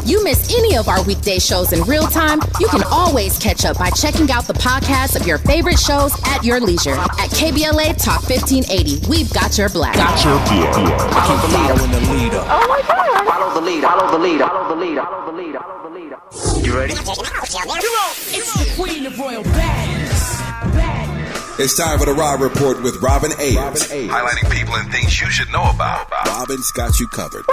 you miss any of our weekday shows in real time, you can always catch up by checking out the podcast of your favorite shows at your leisure. At KBLA Talk 1580, we've got your black. Follow the leader. Oh my God. Follow the leader. Follow the leader. Follow the leader. Follow the leader. Follow the leader. You ready? It's the queen of royal badness. It's time for the Raw Report with Robin Ayers. Highlighting people and things you should know about. Robin's got you covered.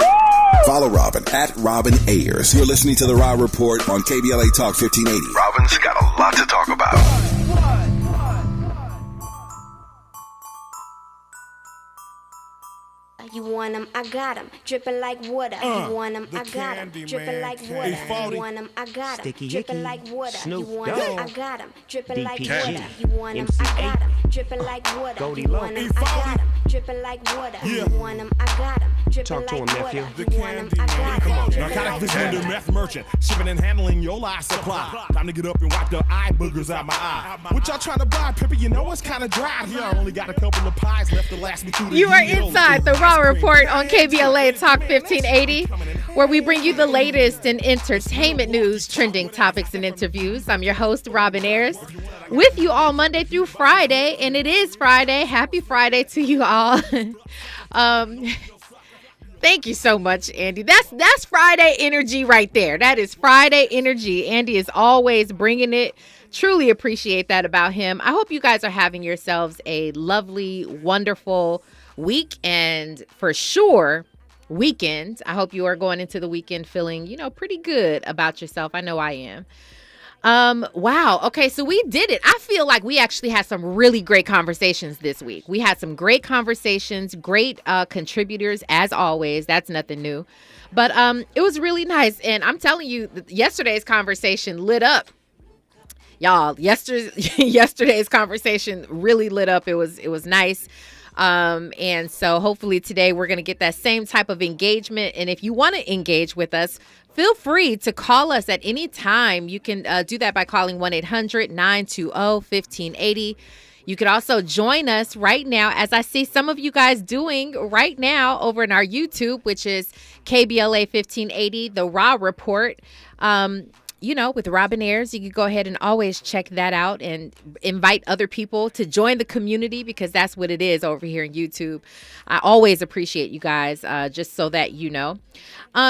Follow Robin at Robin Ayers. You're listening to the Raw Report on KBLA Talk 1580. Robin's got a lot to talk about. You want 'em, I got 'em, dripping like water. You want 'em, I got 'em, dripping like water. You want 'em, I got 'em, dripping like water. You want 'em, I got 'em, dripping like water. You want 'em, I got 'em, dripping like water. You want 'em, I got 'em, dripping like water. You want 'em, I got 'em, dripping like water. You want 'em, I got 'em, narcotic vision meth merchant, shipping and handling your life supply. Time to get up and wipe the eye boogers out my eye. What y'all trying to buy, Pippa? You know it's kind of dry here. I only got a couple of pies left to last me through the You are inside the Raw Report on KBLA Talk 1580, where we bring you the latest in entertainment news, trending topics, and interviews. I'm your host, Robin Ayers, with you all Monday through Friday, and it is Friday. Happy Friday to you all. Thank you so much, Andy. That's Friday energy right there. That is Friday energy. Andy is always bringing it. Truly appreciate that about him. I hope you guys are having yourselves a lovely, wonderful week, and for sure weekend. I hope you are going into the weekend feeling, pretty good about yourself. I know I am. Wow. Okay. So we did it. I feel like we actually had some really great conversations this week. We had some great conversations, great contributors as always. That's nothing new, but it was really nice. And I'm telling you, yesterday's conversation lit up. Y'all, yesterday's conversation really lit up. It was nice. And so hopefully today we're going to get that same type of engagement. And if you want to engage with us, feel free to call us at any time. You can do that by calling 1-800-920-1580. You could also join us right now, as I see some of you guys doing right now over in our YouTube, which is KBLA 1580, the Raw Report. With Robin Ayers, you can go ahead and always check that out and invite other people to join the community, because that's what it is over here on YouTube. I always appreciate you guys, just so that you know.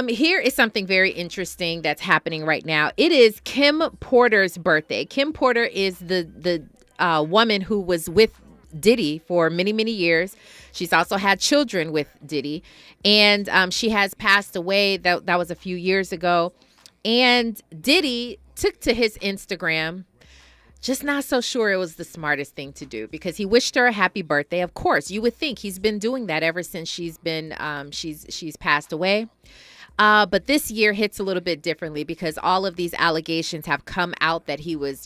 Here is something very interesting that's happening right now. It is Kim Porter's birthday. Kim Porter is the woman who was with Diddy for many, many years. She's also had children with Diddy, and she has passed away. That was a few years ago. And Diddy took to his Instagram, just not so sure it was the smartest thing to do, because he wished her a happy birthday. Of course, you would think he's been doing that ever since she's passed away. But this year hits a little bit differently, because all of these allegations have come out that he was,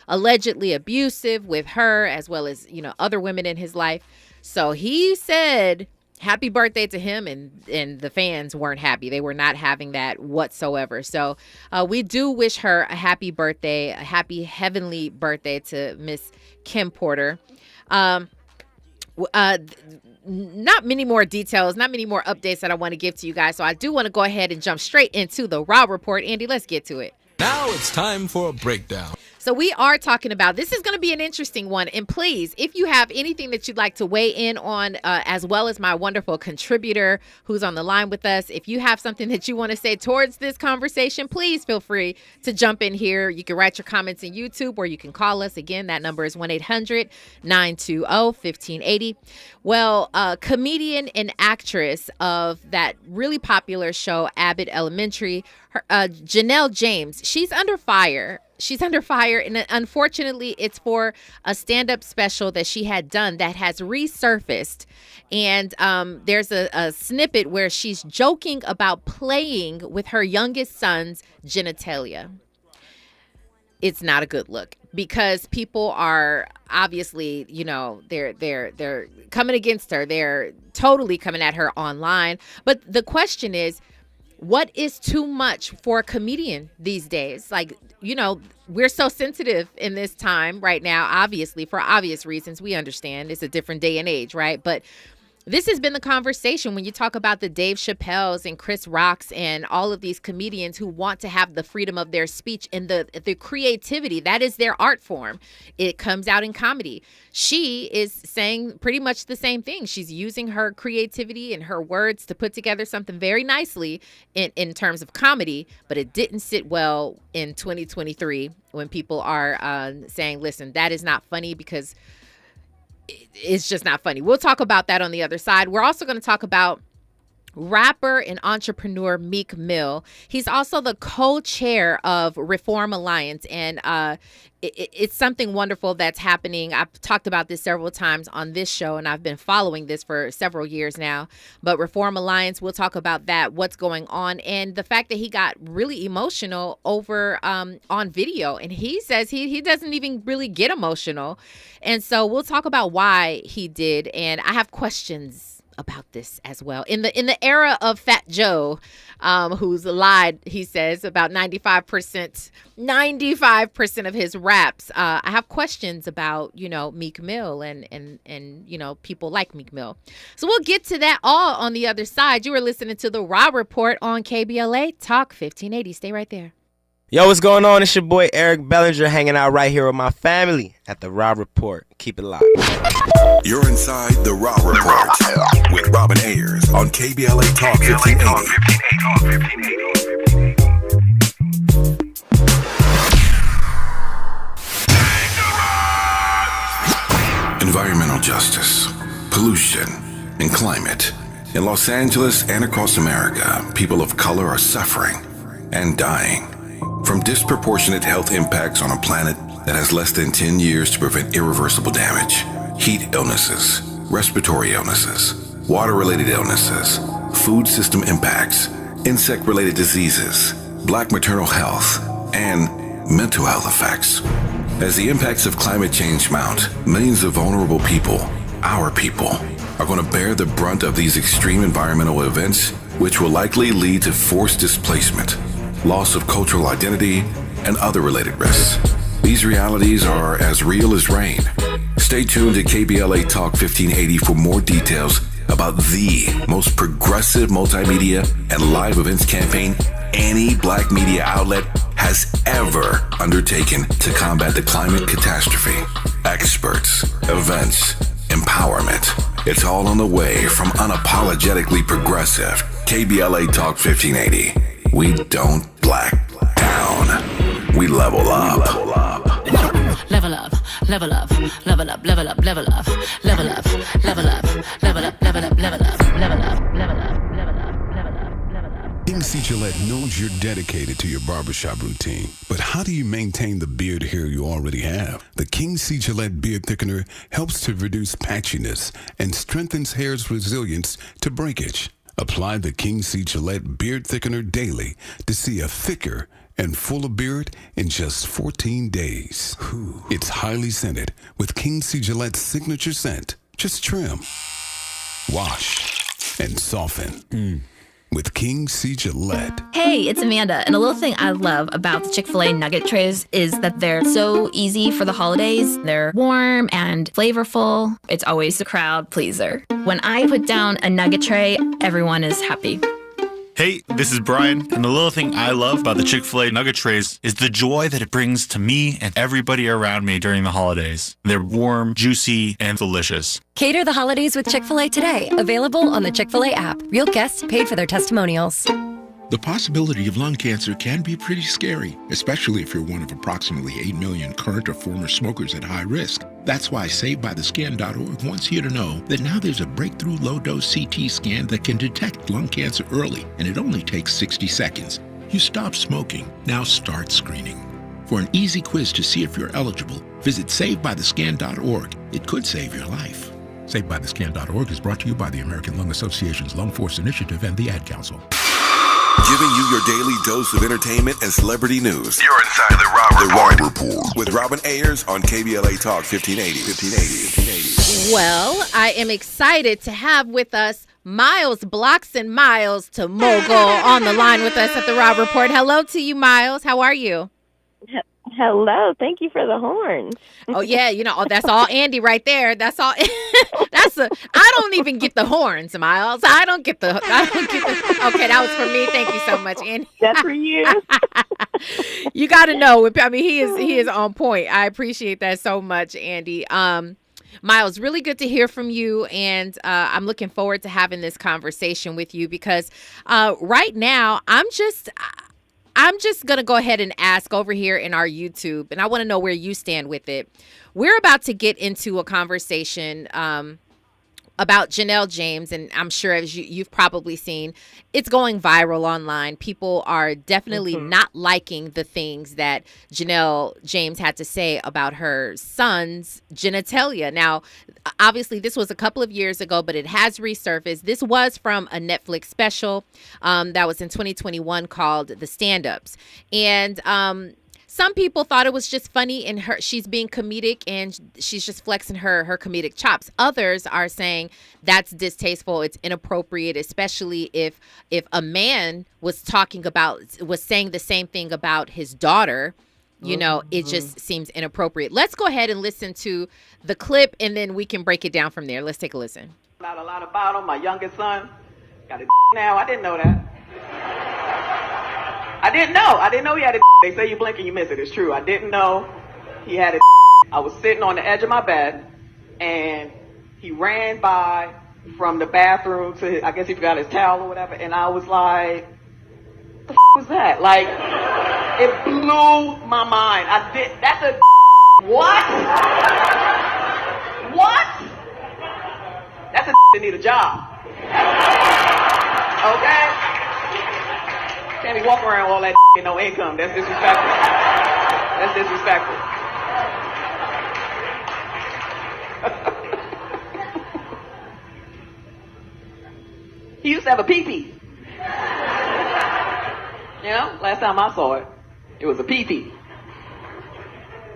allegedly abusive with her, as well as, other women in his life. So he said happy birthday to him, and the fans weren't happy. They were not having that whatsoever. So we do wish her a happy birthday, a happy heavenly birthday to Miss Kim Porter. Not many more details, not many more updates that I want to give to you guys. So I do want to go ahead and jump straight into the Raw Report. Andy, let's get to it. Now it's time for a breakdown. So we are talking about, this is going to be an interesting one. And please, if you have anything that you'd like to weigh in on, as well as my wonderful contributor who's on the line with us, if you have something that you want to say towards this conversation, please feel free to jump in here. You can write your comments in YouTube, or you can call us. Again, that number is 1-800-920-1580. Well, comedian and actress of that really popular show, Abbott Elementary, Janelle James, she's under fire. And unfortunately, it's for a stand-up special that she had done that has resurfaced. And there's a snippet where she's joking about playing with her youngest son's genitalia. It's not a good look, because people are obviously, they're coming against her. They're totally coming at her online. But the question is, what is too much for a comedian these days? Like, we're so sensitive in this time right now, obviously, for obvious reasons. We understand it's a different day and age, right? But this has been the conversation when you talk about the Dave Chappelles and Chris Rocks and all of these comedians who want to have the freedom of their speech and the creativity. That is their art form. It comes out in comedy. She is saying pretty much the same thing. She's using her creativity and her words to put together something very nicely in terms of comedy, but it didn't sit well in 2023 when people are saying, listen, that is not funny because it's just not funny. We'll talk about that on the other side. We're also going to talk about rapper and entrepreneur Meek Mill. He's also the co-chair of Reform Alliance, and it's something wonderful that's happening. I've talked about this several times on this show, and I've been following this for several years now. But Reform Alliance, we'll talk about that, what's going on, and the fact that he got really emotional over on video. And he says he doesn't even really get emotional. And so we'll talk about why he did. And I have questions about this as well. In the era of Fat Joe, who's lied, he says, about 95% of his raps. I have questions about, Meek Mill and people like Meek Mill. So we'll get to that all on the other side. You were listening to the Raw Report on KBLA Talk 1580. Stay right there. Yo, what's going on? It's your boy Eric Bellinger hanging out right here with my family at the Raw Report. Keep it locked. You're inside the Raw Report with Robin Ayers on KBLA Talk 1580. Environmental justice, pollution, and climate. In Los Angeles and across America, people of color are suffering and dying from disproportionate health impacts on a planet that has less than 10 years to prevent irreversible damage. Heat illnesses, respiratory illnesses, water-related illnesses, food system impacts, insect-related diseases, black maternal health, and mental health effects. As the impacts of climate change mount, millions of vulnerable people, our people, are going to bear the brunt of these extreme environmental events, which will likely lead to forced displacement, loss of cultural identity, and other related risks. These realities are as real as rain. Stay tuned to KBLA Talk 1580 for more details about the most progressive multimedia and live events campaign any black media outlet has ever undertaken to combat the climate catastrophe. Experts, events, empowerment. It's all on the way from unapologetically progressive KBLA Talk 1580. We don't black down. We level up. Level up, level up, level up, level up, level up, level up, level up, level up, level up, level up, level up, level up, level up, level up. King C. Gillette knows you're dedicated to your barbershop routine, but how do you maintain the beard hair you already have? The King C. Gillette Beard Thickener helps to reduce patchiness and strengthens hair's resilience to breakage. Apply the King C. Gillette Beard Thickener daily to see a thicker and fuller beard in just 14 days. It's highly scented with King C. Gillette's signature scent. Just trim, wash, and soften. With King C. Gillette. Hey, it's Amanda, and a little thing I love about the Chick-fil-A nugget trays is that they're so easy for the holidays. They're warm and flavorful. It's always a crowd pleaser. When I put down a nugget tray, everyone is happy. Hey, this is Brian, and the little thing I love about the Chick-fil-A nugget trays is the joy that it brings to me and everybody around me during the holidays. They're warm, juicy, and delicious. Cater the holidays with Chick-fil-A today. Available on the Chick-fil-A app. Real guests paid for their testimonials. The possibility of lung cancer can be pretty scary, especially if you're one of approximately 8 million current or former smokers at high risk. That's why SaveByTheScan.org wants you to know that now there's a breakthrough low-dose CT scan that can detect lung cancer early, and it only takes 60 seconds. You stop smoking, now start screening. For an easy quiz to see if you're eligible, visit SaveByTheScan.org. It could save your life. SaveByTheScan.org is brought to you by the American Lung Association's Lung Force Initiative and the Ad Council. Giving you your daily dose of entertainment and celebrity news. You're inside the Raw Report. With Robin Ayers on KBLA Talk 1580. Well, I am excited to have with us Miles Blocks and Miles to Mogul on the line with us at the Raw Report. Hello to you, Miles. How are you? Hello. Thank you for the horns. Oh yeah, that's all Andy right there. That's all. I don't even get the horns, Miles. I don't get the. Okay, that was for me. Thank you so much, Andy. That's for you. You got to know. I mean, he is on point. I appreciate that so much, Andy. Miles, really good to hear from you, and I'm looking forward to having this conversation with you because right now I'm just going to go ahead and ask over here in our YouTube, and I want to know where you stand with it. We're about to get into a conversation about Janelle James, and I'm sure as you've probably seen, it's going viral online. People are definitely not liking the things that Janelle James had to say about her son's genitalia. Now, obviously, this was a couple of years ago, but it has resurfaced. This was from a Netflix special that was in 2021 called The Stand-Ups. And some people thought it was just funny and she's being comedic and she's just flexing her comedic chops. Others are saying that's distasteful, it's inappropriate, especially if a man was saying the same thing about his daughter. It just seems inappropriate. Let's go ahead and listen to the clip and then we can break it down from there. Let's take a listen. Not a lot about him. My youngest son got a now. I didn't know that. I didn't know he had a. They say you blink and you miss it. It's true. I didn't know he had a. I was sitting on the edge of my bed, and he ran by from the bathroom to I guess he forgot his towel or whatever, and I was like, "What the was that?" Like, it blew my mind. That's a. What? What? That's a that need a job. Okay. Can't be walking around with all that and no income. That's disrespectful. That's disrespectful. He used to have a pee-pee. Last time I saw it, it was a pee-pee.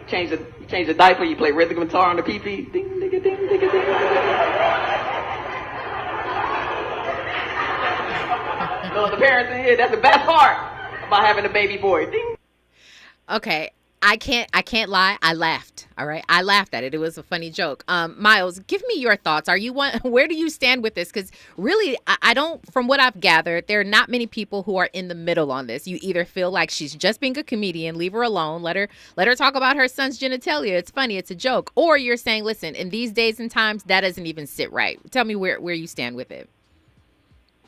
Change the diaper, you play rhythm guitar on the pee-pee. Ding, ding, ding, ding, ding, ding. The parents in here, that's the best part about having a baby boy. Ding. Okay, I can't lie. I laughed. All right, I laughed at it. It was a funny joke. Miles, give me your thoughts. Where do you stand with this? Because really, I don't. From what I've gathered, there are not many people who are in the middle on this. You either feel like she's just being a comedian, leave her alone, let her talk about her son's genitalia. It's funny, it's a joke. Or you're saying, listen, in these days and times, that doesn't even sit right. Tell me where you stand with it.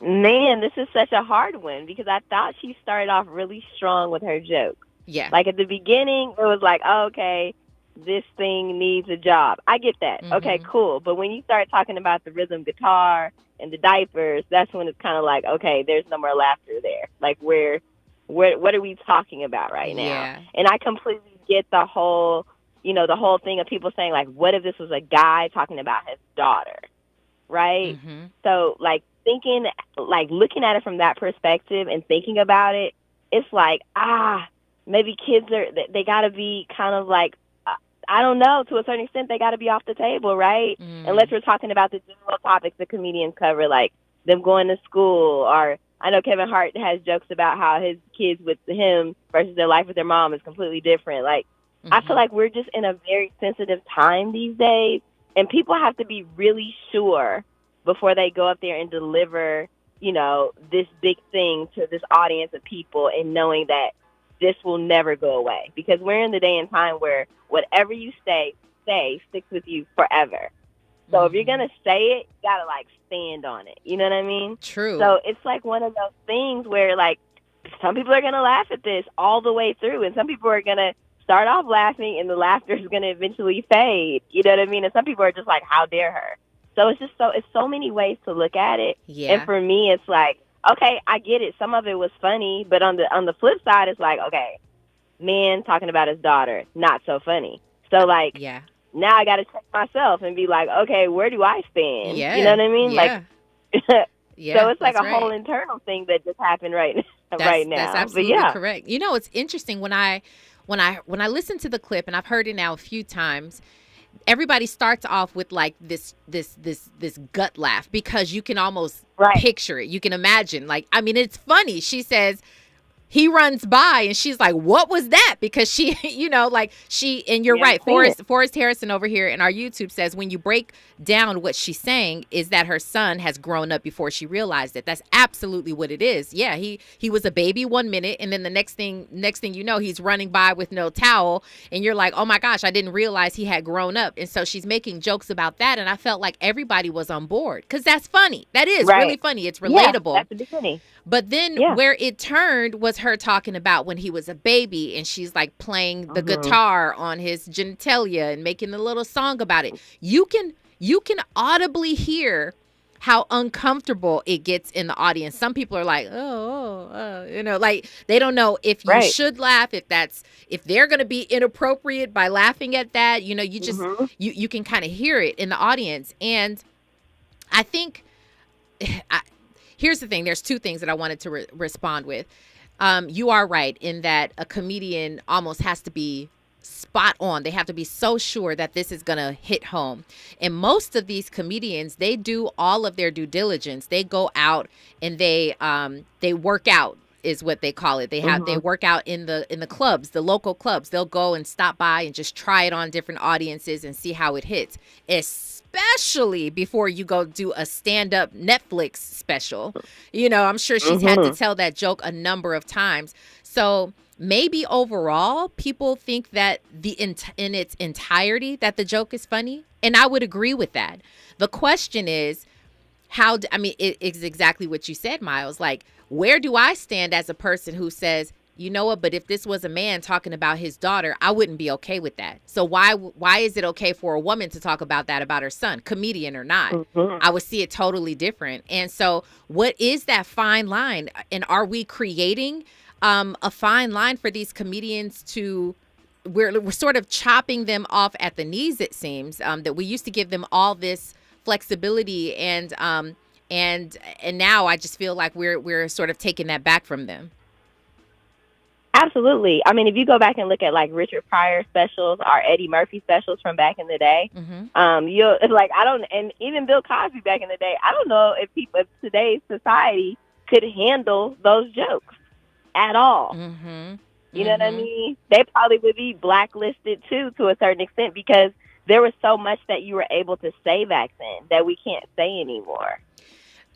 Man, this is such a hard one because I thought she started off really strong with her joke. Yeah. Like at the beginning, it was like, oh, okay, this thing needs a job. I get that. Mm-hmm. Okay, cool. But when you start talking about the rhythm guitar and the diapers, that's when it's kind of like, okay, there's no more laughter there. Like what are we talking about right now? Yeah. And I completely get the whole thing of people saying like, what if this was a guy talking about his daughter? Right? Mm-hmm. So looking at it from that perspective and thinking about it, it's like, maybe kids they got to be kind of like, I don't know, to a certain extent, they got to be off the table, right? Unless we're talking about the general topics that comedians cover, like them going to school, or I know Kevin Hart has jokes about how his kids with him versus their life with their mom is completely different. Like, I feel like we're just in a very sensitive time these days, and people have to be really sure before they go up there and deliver, this big thing to this audience of people, and knowing that this will never go away. Because we're in the day and time where whatever you say sticks with you forever. So if you're going to say it, you got to, stand on it. You know what I mean? True. So it's like one of those things where, some people are going to laugh at this all the way through, and some people are going to start off laughing, and the laughter is going to eventually fade. You know what I mean? And some people are just like, how dare her? So it's so many ways to look at it. Yeah. And for me, it's like, okay, I get it. Some of it was funny, but on the flip side, it's like, okay, man talking about his daughter, not so funny. So yeah. Now I got to check myself and be like, okay, where do I stand? Yeah. You know what I mean? Yeah. Yeah, so it's like a right. whole internal thing that just happened right now. That's absolutely correct. It's interesting when I listen to the clip, and I've heard it now a few times. Everybody starts off with this gut laugh because you can almost picture it. You can imagine. It's funny. She says he runs by and she's like, what was that? Because she, and you're right. Forrest Harrison over here in our YouTube says, when you break down what she's saying is that her son has grown up before she realized it. That's absolutely what it is. Yeah, he was a baby 1 minute, and then the next thing you know, he's running by with no towel, and you're like, oh my gosh, I didn't realize he had grown up. And so she's making jokes about that, and I felt like everybody was on board because that's funny. That is really funny. It's relatable. Yeah, that's funny. But then where it turned was her talking about when he was a baby, and she's like playing the guitar on his genitalia and making a little song about it. You can audibly hear how uncomfortable it gets in the audience. Some people are like, like they don't know if you should laugh, if they're going to be inappropriate by laughing at that. You just you can kind of hear it in the audience. And I think here's the thing. There's two things that I wanted to respond with. You are right in that a comedian almost has to be spot on. They have to be so sure that this is going to hit home. And most of these comedians, they do all of their due diligence. They go out and they work out is what they call it. They work out in the clubs, the local clubs. They'll go and stop by and just try it on different audiences and see how it hits. Especially before you go do a stand-up Netflix special. I'm sure she's had to tell that joke a number of times. So maybe overall people think that in its entirety that the joke is funny, and I would agree with that. The question is it is exactly what you said, Miles. Like, where do I stand as a person who says, you know what, but if this was a man talking about his daughter, I wouldn't be okay with that. So why is it okay for a woman to talk about that about her son, comedian or not? I would see it totally different. And so what is that fine line? And are we creating a fine line for these comedians to, we're sort of chopping them off at the knees, it seems, that we used to give them all this flexibility and now I just feel like we're sort of taking that back from them. Absolutely. I mean, if you go back and look at like Richard Pryor specials or Eddie Murphy specials from back in the day, and even Bill Cosby back in the day, I don't know if today's society could handle those jokes at all. You know what I mean? They probably would be blacklisted too, to a certain extent, because there was so much that you were able to say back then that we can't say anymore.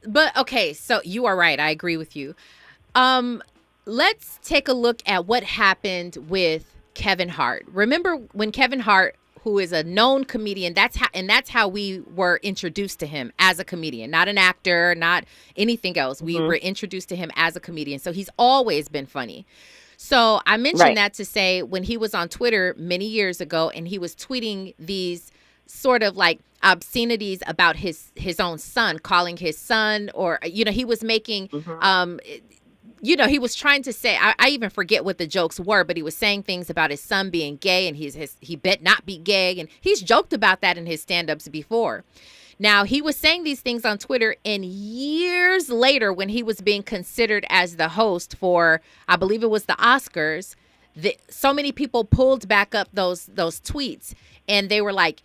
But okay, so you are right. I agree with you. Let's take a look at what happened with Kevin Hart. Remember when Kevin Hart, who is a known comedian, that's how we were introduced to him as a comedian, not an actor, not anything else. We were introduced to him as a comedian. So he's always been funny. So I mentioned that to say when he was on Twitter many years ago and he was tweeting these sort of like obscenities about his own son, calling his son, or, he was making, he was trying to say, I even forget what the jokes were, but he was saying things about his son being gay and he bet not be gay. And he's joked about that in his stand-ups before. Now, he was saying these things on Twitter, and years later, when he was being considered as the host for, I believe it was the Oscars, so many people pulled back up those tweets, and they were like,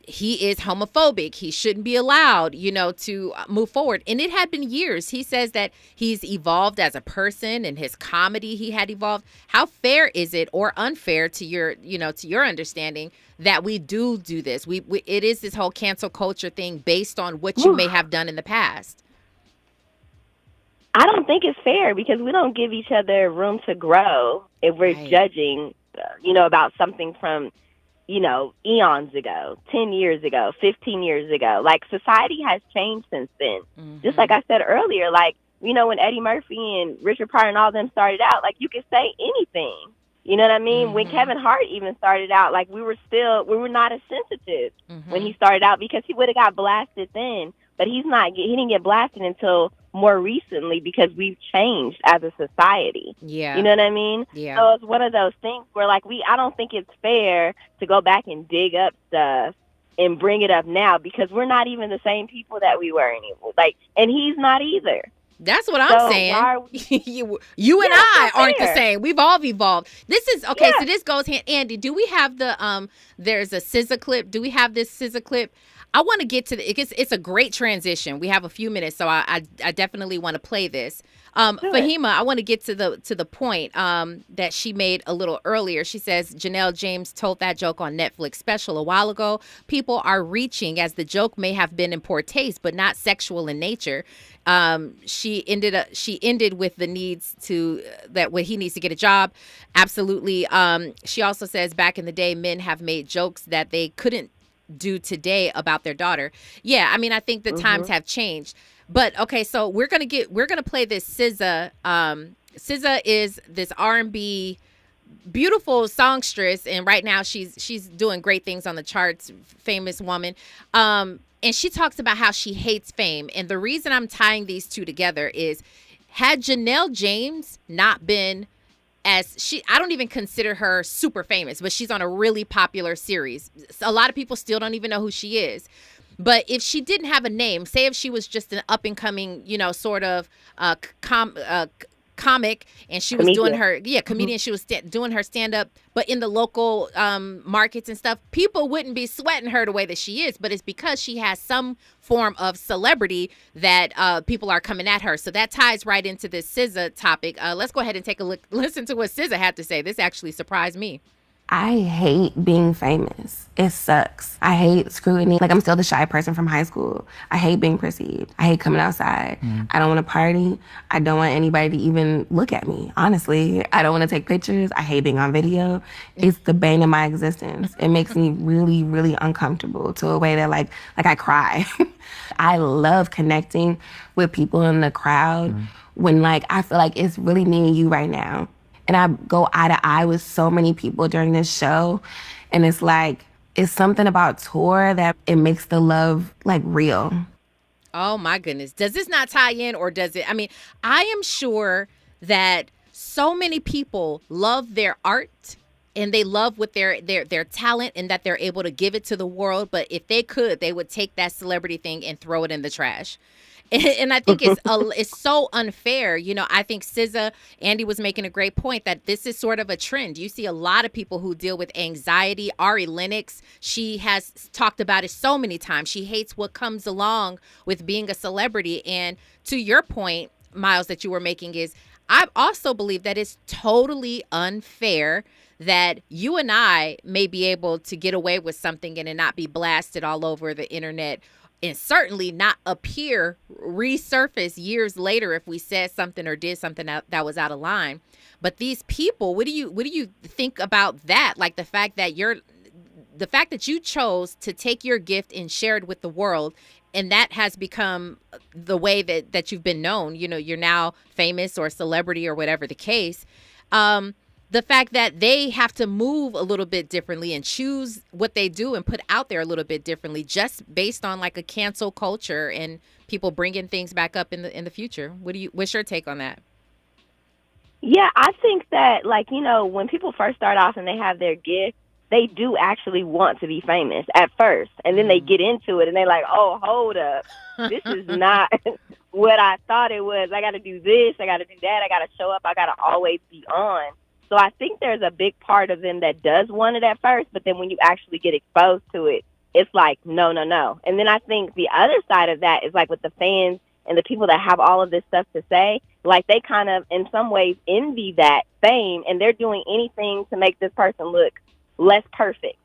he is homophobic. He shouldn't be allowed, to move forward. And it had been years. He says that he's evolved as a person, and his comedy he had evolved. How fair is it, or unfair to your understanding, that we do this? It is this whole cancel culture thing based on what you may have done in the past. I don't think it's fair, because we don't give each other room to grow if we're judging, about something from, eons ago, 10 years ago, 15 years ago. Like, society has changed since then. Just like I said earlier, like, when Eddie Murphy and Richard Pryor and all them started out, like, you could say anything. You know what I mean? When Kevin Hart even started out, like, we were not as sensitive when he started out, because he would have got blasted then. But he didn't get blasted until more recently, because we've changed as a society. Yeah. You know what I mean? Yeah. So it's one of those things where, like, I don't think it's fair to go back and dig up stuff and bring it up now, because we're not even the same people that we were anymore. Like, and he's not either. That's what I'm saying. You and I aren't the same. We've all evolved. This is okay. Yeah. So this goes hand. Andy, do we have the there's a scissor clip? Do we have this scissor clip? I want to get to it's a great transition. We have a few minutes, so I definitely want to play this. Fahima, I want to get to the point that she made a little earlier. She says Janelle James told that joke on Netflix special a while ago. People are reaching, as the joke may have been in poor taste, but not sexual in nature. She ended with the needs to that when he needs to get a job. Absolutely. She also says back in the day, men have made jokes that they couldn't do today about their daughter. Yeah, I mean, I think the times have changed. But okay, so we're gonna play this SZA. SZA is this R&B beautiful songstress, and right now she's doing great things on the charts. Famous woman. And she talks about how she hates fame. And the reason I'm tying these two together is, had Janelle James not been I don't even consider her super famous, but she's on a really popular series. A lot of people still don't even know who she is. But if she didn't have a name, say if she was just an up and coming, sort of comic, and she was doing her comedian, she was doing her stand up, but in the local markets and stuff, people wouldn't be sweating her the way that she is. But it's because she has some form of celebrity that people are coming at her. So that ties right into this SZA topic. Let's go ahead and take a listen to what SZA had to say. This actually surprised me. I hate being famous. It sucks. I hate scrutiny. Like, I'm still the shy person from high school. I hate being perceived. I hate coming outside. I don't want to party. I don't want anybody to even look at me, honestly. I don't want to take pictures. I hate being on video. It's the bane of my existence. It makes me really, really uncomfortable to a way that, like I cry. I love connecting with people in the crowd when, I feel like it's really me and you right now. And I go eye to eye with so many people during this show. And it's something about tour that it makes the love real. Oh my goodness. Does this not tie in, or does it? I mean, I am sure that so many people love their art and they love with their talent, and that they're able to give it to the world. But if they could, they would take that celebrity thing and throw it in the trash. And I think it's so unfair. I think SZA, Andy was making a great point that this is sort of a trend. You see a lot of people who deal with anxiety. Ari Lennox, she has talked about it so many times. She hates what comes along with being a celebrity. And to your point, Miles, that you were making is, I also believe that it's totally unfair that you and I may be able to get away with something and it not be blasted all over the internet, and certainly not resurface years later if we said something or did something that was out of line. But these people, what do you think about that? Like the fact that you chose to take your gift and share it with the world, and that has become the way that you've been known. You're now famous or celebrity or whatever the case. The fact that they have to move a little bit differently and choose what they do and put out there a little bit differently, just based on a cancel culture and people bringing things back up in the future. What's your take on that? Yeah, I think that when people first start off and they have their gift, they do actually want to be famous at first, and then they get into it and they're like, oh, hold up, this is not what I thought it was. I got to do this, I got to do that, I got to show up, I got to always be on. So I think there's a big part of them that does want it at first, but then when you actually get exposed to it, it's like, no. And then I think the other side of that is with the fans and the people that have all of this stuff to say, they kind of, in some ways, envy that fame, and they're doing anything to make this person look less perfect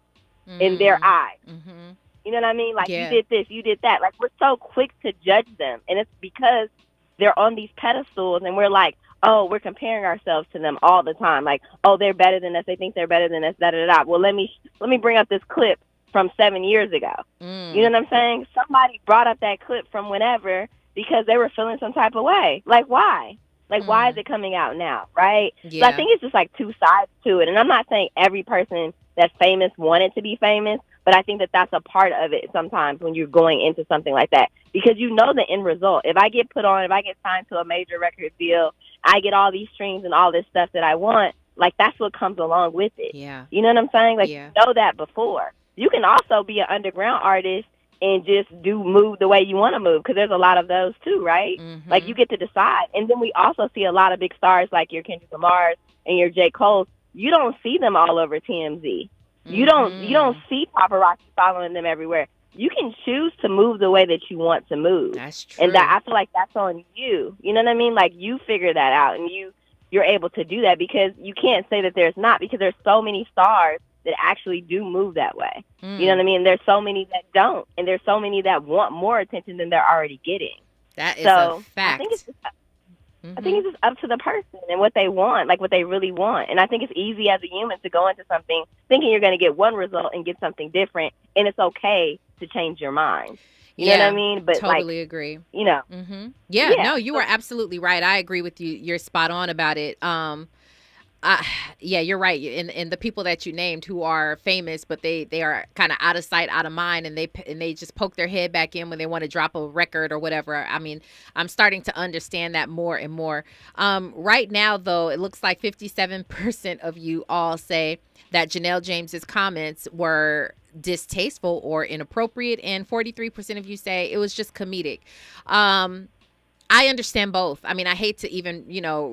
in their eyes. You know what I mean? You did this, you did that. We're so quick to judge them, and it's because they're on these pedestals, and we're like, oh, we're comparing ourselves to them all the time. Oh, they're better than us. They think they're better than us. Da da da. Well, let me bring up this clip from 7 years ago. You know what I'm saying? Somebody brought up that clip from whenever because they were feeling some type of way. Why? Why is it coming out now, right? Yeah. So I think it's just two sides to it. And I'm not saying every person that's famous wanted to be famous, but I think that that's a part of it sometimes when you're going into something like that, because you know the end result. If I get signed to a major record deal, I get all these streams and all this stuff that I want, that's what comes along with it. Yeah. You know what I'm saying? You know that before. You can also be an underground artist and just move the way you want to move, because there's a lot of those too, right? You get to decide. And then we also see a lot of big stars like your Kendrick Lamars and your J. Cole's. You don't see them all over TMZ. You don't see paparazzi following them everywhere. you can choose to move the way that you want to move. That's true. And I feel like that's on you. You know what I mean? Like, you figure that out, and you're able to do that, because you can't say that there's not, because there's so many stars that actually do move that way. You know what I mean? There's so many that don't, and there's so many that want more attention than they're already getting. That is a fact. I think it's just up to the person and what they want, like what they really want. And I think it's easy as a human to go into something thinking you're going to get one result and get something different, and it's okay to change your mind. You know what I mean? But totally agree. You know. Yeah, no, you are absolutely right. I agree with you. You're spot on about it. Yeah, you're right. And the people that you named who are famous, but they are kind of out of sight, out of mind, and they just poke their head back in when they want to drop a record or whatever. I mean, I'm starting to understand that more and more. Right now, though, it looks like 57% of you all say that Janelle James's comments were distasteful or inappropriate, and 43% of you say it was just comedic. I understand both. I mean, I hate to even,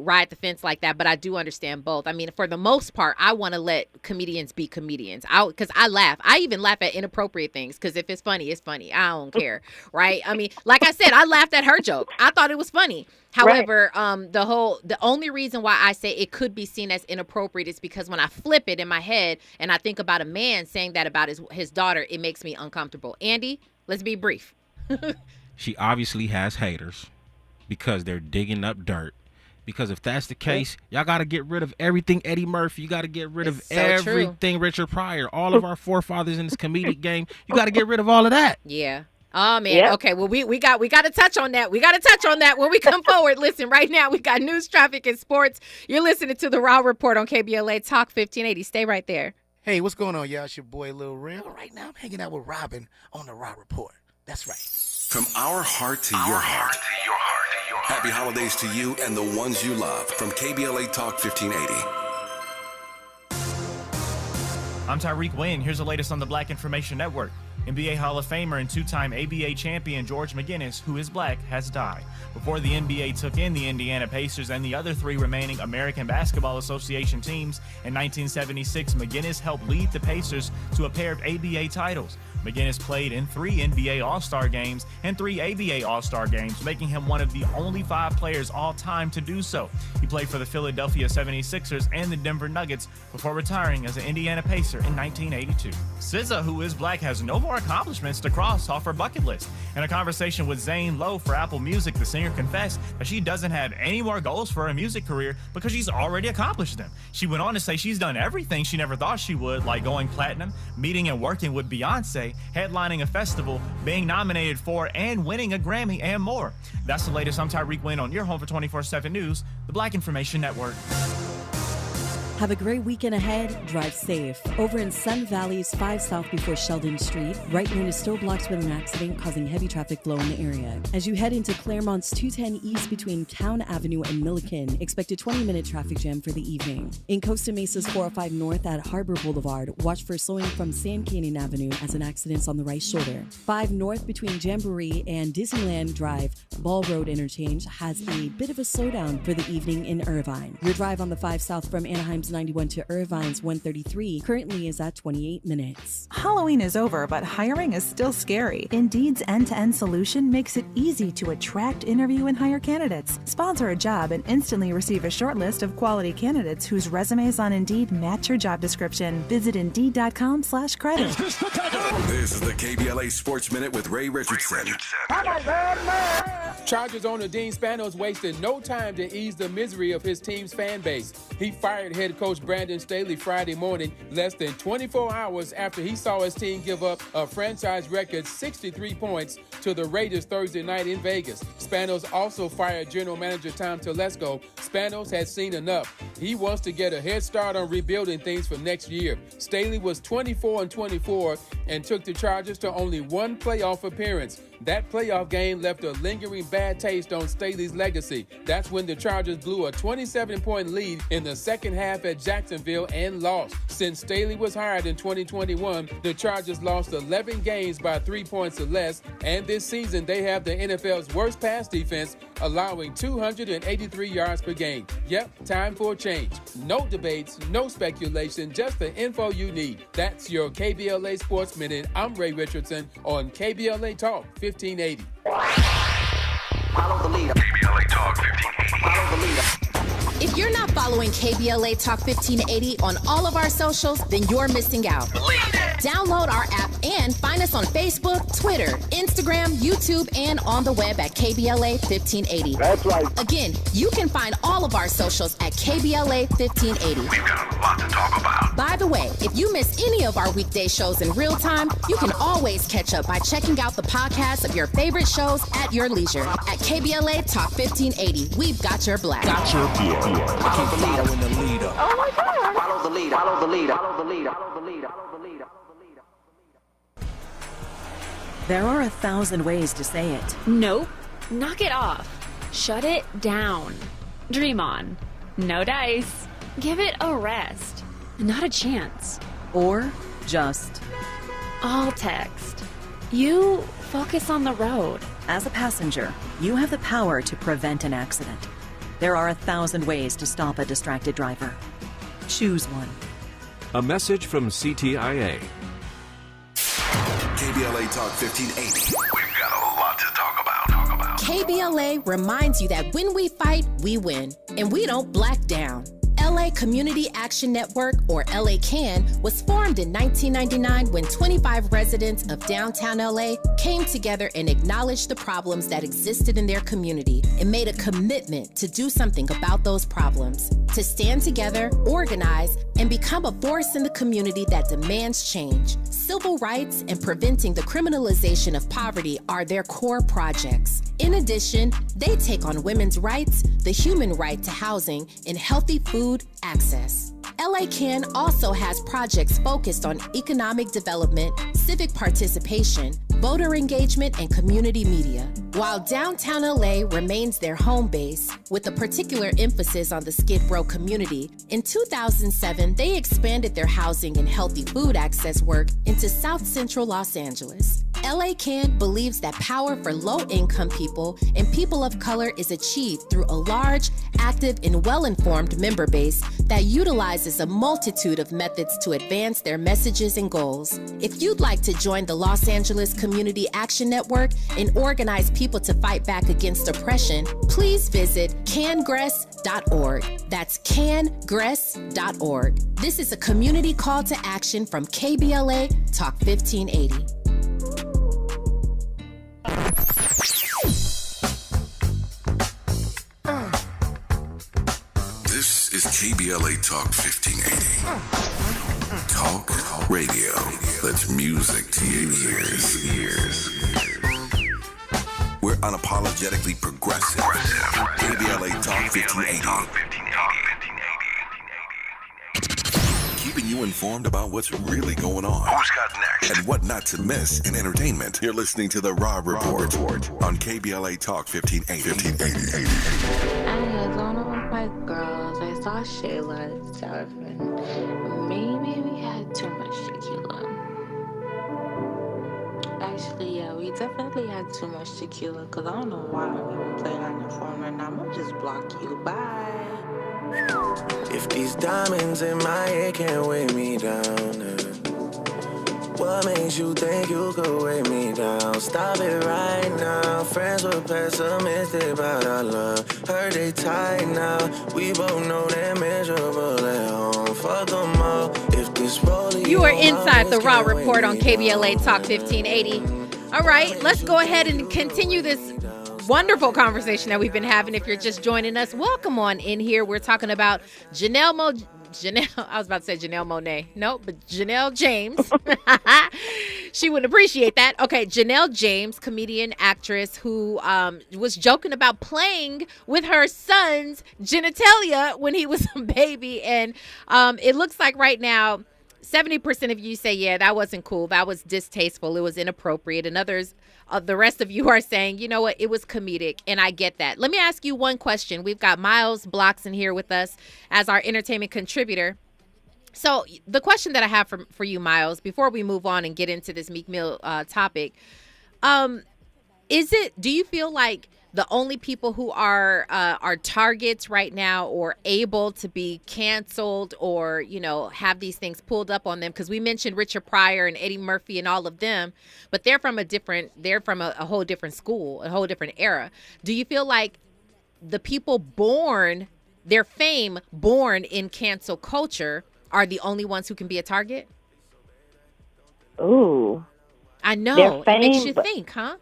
ride the fence like that, but I do understand both. I mean, for the most part, I want to let comedians be comedians. Because I laugh. I even laugh at inappropriate things, because if it's funny, it's funny. I don't care, right? I mean, like I said, I laughed at her joke. I thought it was funny. However, the only reason why I say it could be seen as inappropriate is because when I flip it in my head and I think about a man saying that about his daughter, it makes me uncomfortable. Andy, let's be brief. She obviously has haters, because they're digging up dirt. Because if that's the case, y'all got to get rid of everything Eddie Murphy. You got to get rid of everything Richard Pryor. All of our forefathers in this comedic game. You got to get rid of all of that. Yeah. Oh, man. Yeah. Okay. Well, we got to touch on that. We got to touch on that when we come forward. Listen, right now we got news, traffic, and sports. You're listening to The Raw Report on KBLA Talk 1580. Stay right there. Hey, what's going on, y'all? It's your boy, Lil Real. Right now I'm hanging out with Robin on The Raw Report. That's right. From our heart to your heart. Happy holidays to you and the ones you love from KBLA Talk 1580. I'm Tyreek Wayne. Here's the latest on the Black Information Network. NBA Hall of Famer and two-time ABA champion George McGinnis, who is black, has died. Before the NBA took in the Indiana Pacers and the other three remaining American Basketball Association teams, in 1976, McGinnis helped lead the Pacers to a pair of ABA titles. McGinnis played in 3 NBA All-Star games and 3 ABA All-Star games, making him one of the only 5 players all time to do so. He played for the Philadelphia 76ers and the Denver Nuggets before retiring as an Indiana Pacer in 1982. SZA, who is black, has no more accomplishments to cross off her bucket list. In a conversation with Zane Lowe for Apple Music, the singer confessed that she doesn't have any more goals for her music career because she's already accomplished them. She went on to say she's done everything she never thought she would, like going platinum, meeting and working with Beyonce, headlining a festival, being nominated for and winning a Grammy, and more. That's the latest. I'm Tyreek Wayne on your home for 24/7 News, the Black Information Network. Have a great weekend ahead. Drive safe. Over in Sun Valley's 5 South before Sheldon Street, right near the still blocks with an accident causing heavy traffic flow in the area. As you head into Claremont's 210 East between Town Avenue and Milliken, expect a 20-minute traffic jam for the evening. In Costa Mesa's 405 North at Harbor Boulevard, watch for slowing from San Canyon Avenue as an accident's on the right shoulder. 5 North between Jamboree and Disneyland Drive, Ball Road Interchange has a bit of a slowdown for the evening in Irvine. Your drive on the 5 South from Anaheim's 91 to Irvine's 133 currently is at 28 minutes. Halloween is over, but hiring is still scary. Indeed's end-to-end solution makes it easy to attract, interview, and hire candidates. Sponsor a job and instantly receive a short list of quality candidates whose resumes on Indeed match your job description. Visit Indeed.com/credit. This is the KBLA Sports Minute with Ray Richardson. Chargers owner Dean Spanos wasted no time to ease the misery of his team's fan base. He fired head coach Brandon Staley Friday morning, less than 24 hours after he saw his team give up a franchise record 63 points to the Raiders Thursday night in Vegas. Spanos also fired general manager Tom Telesco. Spanos has seen enough. He wants to get a head start on rebuilding things for next year. Staley was 24-24 and took the Chargers to only 1 playoff appearance. That playoff game left a lingering bad taste on Staley's legacy. That's when the Chargers blew a 27-point lead in the second half at Jacksonville and lost. Since Staley was hired in 2021, the Chargers lost 11 games by 3 points or less, and this season they have the NFL's worst pass defense, allowing 283 yards per game. Yep, time for a change. No debates, no speculation, just the info you need. That's your KBLA Sports Next Minute. I'm Ray Richardson on KBLA Talk 1580. Follow the leader. KBLA Talk 1580. Follow the leader. If you're not following KBLA Talk 1580 on all of our socials, then you're missing out. Download our app and find us on Facebook, Twitter, Instagram, YouTube, and on the web at KBLA 1580. That's right. Again, you can find all of our socials at KBLA 1580. We've got a lot to talk about. By the way, if you miss any of our weekday shows in real time, you can always catch up by checking out the podcast of your favorite shows at your leisure. At KBLA Talk 1580, we've got your black. Got your black. Keep following the leader. Oh my God. Follow the leader. Follow the leader. Follow the leader. Follow the leader. Follow the leader. There are 1,000 ways to say it. Nope. Knock it off. Shut it down. Dream on. No dice. Give it a rest. Not a chance. Or just. All text. You focus on the road. As a passenger, you have the power to prevent an accident. There are 1,000 ways to stop a distracted driver. Choose one. A message from CTIA. KBLA Talk 1580. We've got a lot to talk about. KBLA reminds you that when we fight, we win, and we don't black down. LA Community Action Network, or LA CAN, was formed in 1999 when 25 residents of downtown LA came together and acknowledged the problems that existed in their community and made a commitment to do something about those problems, to stand together, organize, and become a force in the community that demands change. Civil rights and preventing the criminalization of poverty are their core projects. In addition, they take on women's rights, the human right to housing, and healthy food access. LA CAN also has projects focused on economic development, civic participation, voter engagement, and community media. While downtown LA remains their home base, with a particular emphasis on the Skid Row community, in 2007, they expanded their housing and healthy food access work into South Central Los Angeles. LA CAN believes that power for low-income people and people of color is achieved through a large, active, and well-informed member base that utilizes a multitude of methods to advance their messages and goals. If you'd like to join the Los Angeles Community Action Network and organize people to fight back against oppression, please visit cangress.org. That's cangress.org. This is a community call to action from KBLA Talk 1580. This is KBLA Talk 1580. Talk radio. That's music to your ears. We're unapologetically progressive. KBLA Talk 1580. Keeping you informed about what's really going on. Who's got next? And what not to miss in entertainment. You're listening to the Rob Report on KBLA Talk 1580. I was on with my girls. I saw Shayla and stuff, and maybe we had too much tequila. Actually, yeah, we definitely had too much tequila, because I don't know why we were playing on your phone right now. I'm going to just block you. Bye. If these diamonds in my head can't weigh me down, what makes you think you could weigh me down? Stop it right now. Friends were pessimistic about our love. Heard they tight now. We both know they're miserable at home. Fuck them all. If this rolling, you are inside the Raw Report on KBLA Talk 1580. All right, let's go ahead and continue this wonderful conversation that we've been having. If you're just joining us, welcome on in here. We're talking about Janelle, I was about to say Janelle Monáe. Nope, but Janelle James. She wouldn't appreciate that. Okay, Janelle James, comedian, actress, who was joking about playing with her son's genitalia when he was a baby. And it looks like right now, 70% of you say, yeah, that wasn't cool. That was distasteful. It was inappropriate. And others, the rest of you are saying, you know what, it was comedic. And I get that. Let me ask you one question. We've got Miles Blocks in here with us as our entertainment contributor. So the question that I have for you, Miles, before we move on and get into this Meek Mill topic, do you feel like the only people who are targets right now or able to be canceled or, you know, have these things pulled up on them, because we mentioned Richard Pryor and Eddie Murphy and all of them, but they're from a whole different school, a whole different era. Do you feel like the people their fame born in cancel culture are the only ones who can be a target? Ooh. I know. It makes you think, huh?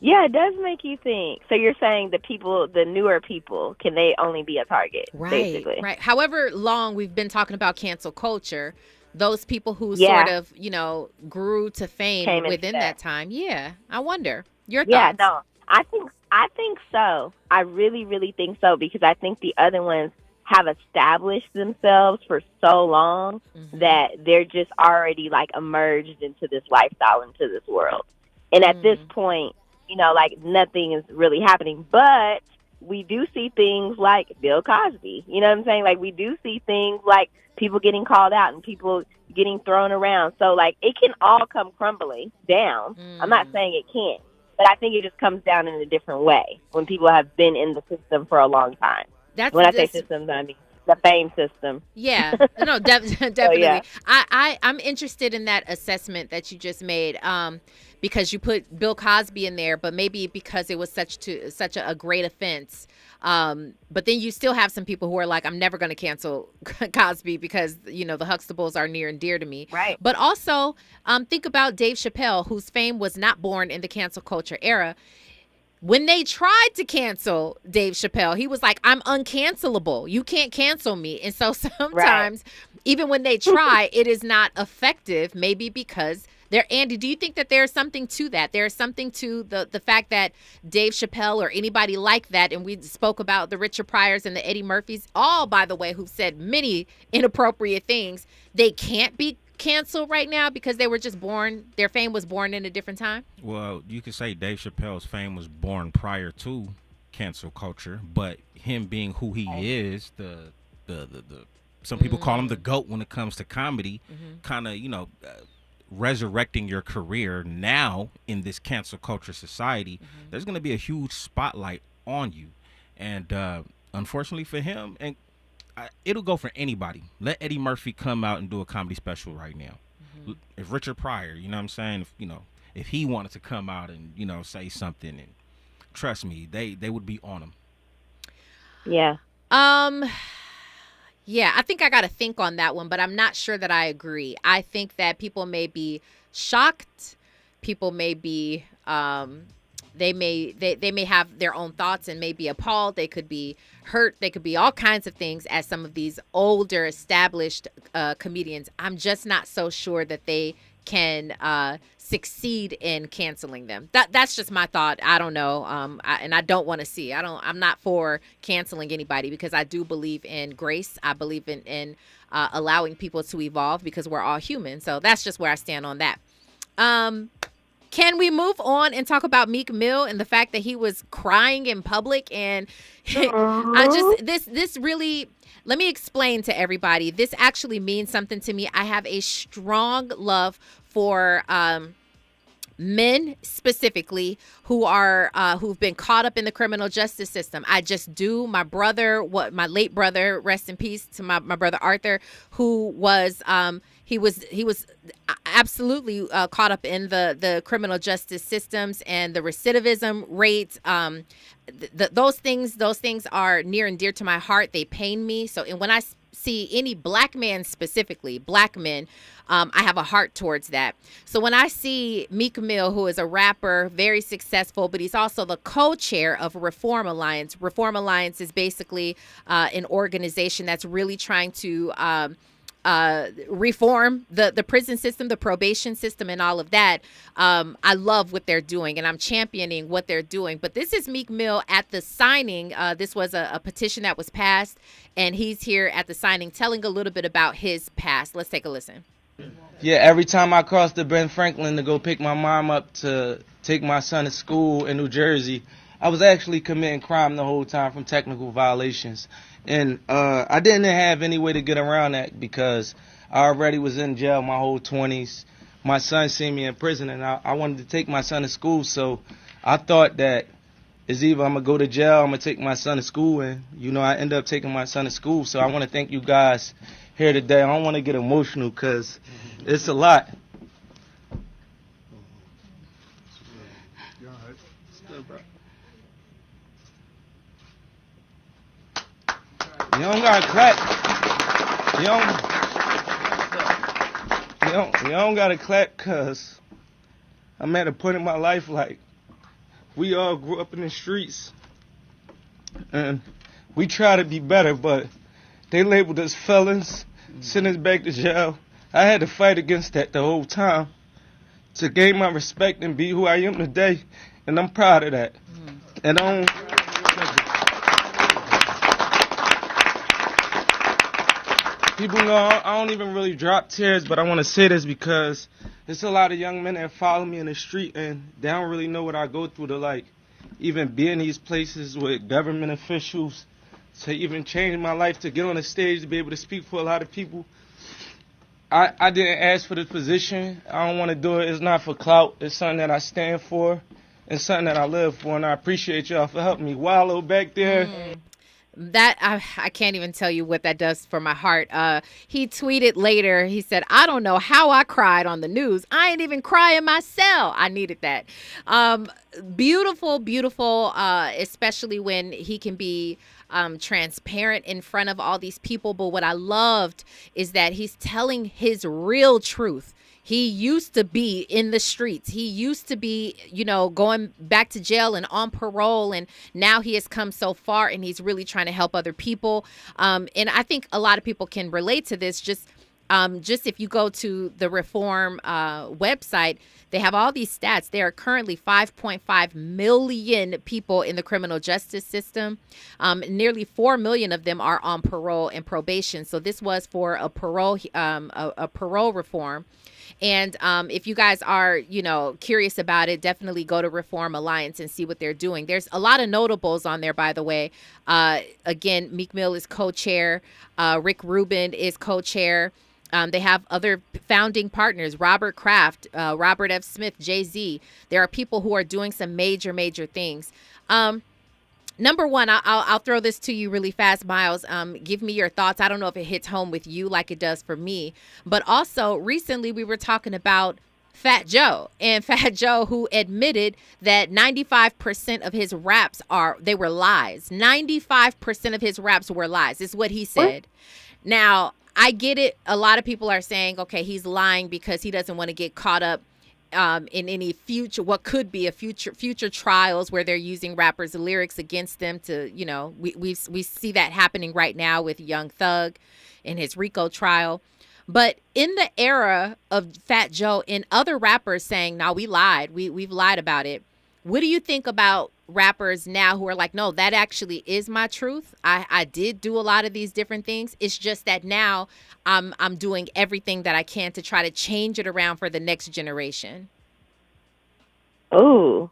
Yeah, it does make you think. So you're saying the newer people, can they only be a target, basically? Right. However long we've been talking about cancel culture, those people who sort of, you know, grew to fame within that time. Yeah, I wonder. Your thoughts? Yeah, no, I think so. I really, really think so, because I think the other ones have established themselves for so long that they're just already like emerged into this lifestyle, into this world. And at this point, you know, like nothing is really happening, but we do see things like Bill Cosby. You know what I'm saying? Like, we do see things like people getting called out and people getting thrown around. So, like, it can all come crumbling down. I'm not saying it can't, but I think it just comes down in a different way when people have been in the system for a long time. When I say systems, I mean the fame system. Yeah, no, definitely. So, yeah. I'm interested in that assessment that you just made, because you put Bill Cosby in there, but maybe because it was such a great offense. But then you still have some people who are like, I'm never going to cancel Cosby because, you know, the Huxtables are near and dear to me. Right. But also think about Dave Chappelle, whose fame was not born in the cancel culture era. When they tried to cancel Dave Chappelle, he was like, I'm uncancelable. You can't cancel me. And so sometimes, even when they try, it is not effective, maybe because Andy, do you think that there's something to that? There's something to the fact that Dave Chappelle or anybody like that, and we spoke about the Richard Pryors and the Eddie Murphys, all, by the way, who've said many inappropriate things, they can't be canceled right now because they were just born, their fame was born in a different time? Well, you could say Dave Chappelle's fame was born prior to cancel culture, but him being who he is, some people call him the GOAT when it comes to comedy, kind of, you know, resurrecting your career now in this cancel culture society, there's going to be a huge spotlight on you. And unfortunately for him, and it'll go for anybody. Let Eddie Murphy come out and do a comedy special right now. If Richard Pryor, you know what I'm saying, if he wanted to come out and, you know, say something, and trust me, they would be on him. Yeah. Yeah, I think I got to think on that one, but I'm not sure that I agree. I think that people may be shocked. People may be, they may have their own thoughts and may be appalled. They could be hurt. They could be all kinds of things as some of these older established comedians. I'm just not so sure that they can succeed in canceling them. That's just my thought. I don't know. And I don't want to see. I'm not for canceling anybody because I do believe in grace. I believe in allowing people to evolve because we're all human. So that's just where I stand on that. Can we move on and talk about Meek Mill and the fact that he was crying in public? And this really, let me explain to everybody. This actually means something to me. I have a strong love for men specifically who've been caught up in the criminal justice system. I just do. My late brother, rest in peace to my brother Arthur, who was he was absolutely caught up in the criminal justice systems and the recidivism rates. Those things are near and dear to my heart. They pain me. So, and when I see any black man, specifically black men, I have a heart towards that. So when I see Meek Mill, who is a rapper, very successful, but he's also the co-chair of Reform Alliance. Reform Alliance is basically an organization that's really trying to reform the prison system, the probation system, and all of that. I love what they're doing, and I'm championing what they're doing. But this is Meek Mill at the signing. This was a petition that was passed, and he's here at the signing telling a little bit about his past. Let's take a listen. Yeah, every time I cross the Ben Franklin to go pick my mom up to take my son to school in New Jersey, I was actually committing crime the whole time from technical violations. And I didn't have any way to get around that because I already was in jail my whole 20s. My son seen me in prison, and I wanted to take my son to school, so I thought that it's either I'm going to go to jail, I'm going to take my son to school, and, I end up taking my son to school. So I want to thank you guys here today. I don't want to get emotional because it's a lot. You don't gotta clap. You don't gotta clap, cause I'm at a point in my life like we all grew up in the streets and we try to be better, but they labeled us felons, sent us back to jail. I had to fight against that the whole time to gain my respect and be who I am today, and I'm proud of that. And people know I don't even really drop tears, but I want to say this because there's a lot of young men that follow me in the street and they don't really know what I go through to like even be in these places with government officials, to even change my life, to get on the stage, to be able to speak for a lot of people. I didn't ask for this position. I don't want to do it. It's not for clout. It's something that I stand for and something that I live for, and I appreciate y'all for helping me. Wallow back there. That I can't even tell you what that does for my heart. He tweeted later, he said, I don't know how I cried on the news. I ain't even cry in my cell. I needed that. Beautiful, beautiful, especially when he can be transparent in front of all these people. But what I loved is that he's telling his real truth. He used to be in the streets. He used to be, going back to jail and on parole. And now he has come so far and he's really trying to help other people. And I think a lot of people can relate to this. Just if you go to the Reform website, they have all these stats. There are currently 5.5 million people in the criminal justice system. Nearly 4 million of them are on parole and probation. So this was for a parole reform. And if you guys are, curious about it, definitely go to Reform Alliance and see what they're doing. There's a lot of notables on there, by the way. Again, Meek Mill is co-chair. Rick Rubin is co-chair. They have other founding partners, Robert Kraft, Robert F. Smith, Jay-Z. There are people who are doing some major, major things. Number one, I'll throw this to you really fast, Miles. Give me your thoughts. I don't know if it hits home with you like it does for me. But also, recently we were talking about Fat Joe. And Fat Joe, who admitted that 95% of his raps they were lies. 95% of his raps were lies, is what he said. Now, I get it. A lot of people are saying, okay, he's lying because he doesn't want to get caught up in any what could be a future trials where they're using rappers' lyrics against them to, we see that happening right now with Young Thug in his RICO trial. But in the era of Fat Joe and other rappers saying, no, we lied, we've lied about it. What do you think about rappers now who are like, no, that actually is my truth. I did do a lot of these different things. It's just that now I'm doing everything that I can to try to change it around for the next generation. Oh,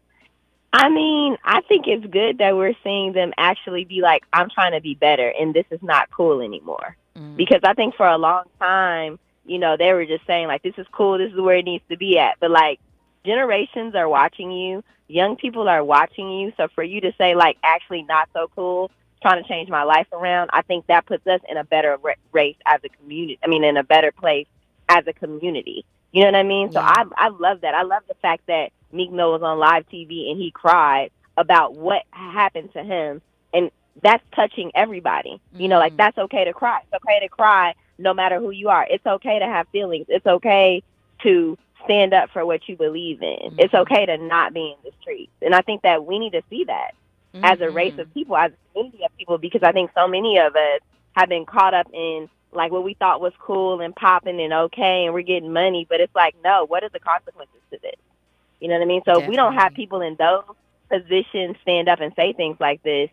I mean, I think it's good that we're seeing them actually be like, I'm trying to be better and this is not cool anymore. Because I think for a long time, they were just saying like, this is cool. This is where it needs to be at. But like, generations are watching you. Young people are watching you. So for you to say like, actually not so cool, trying to change my life around, I think that puts us in a better race as a community. I mean, in a better place as a community. You know what I mean? So I love that. I love the fact that Meek Mill was on live TV and he cried about what happened to him. And that's touching everybody. Like that's okay to cry. It's okay to cry no matter who you are. It's okay to have feelings. It's okay to stand up for what you believe in. It's okay to not be in the streets. And I think that we need to see that as a race of people, as a community of people, because I think so many of us have been caught up in like what we thought was cool and popping and okay and we're getting money, but it's like, no, what are the consequences to this? You know what I mean? So if we don't have people in those positions stand up and say things like this,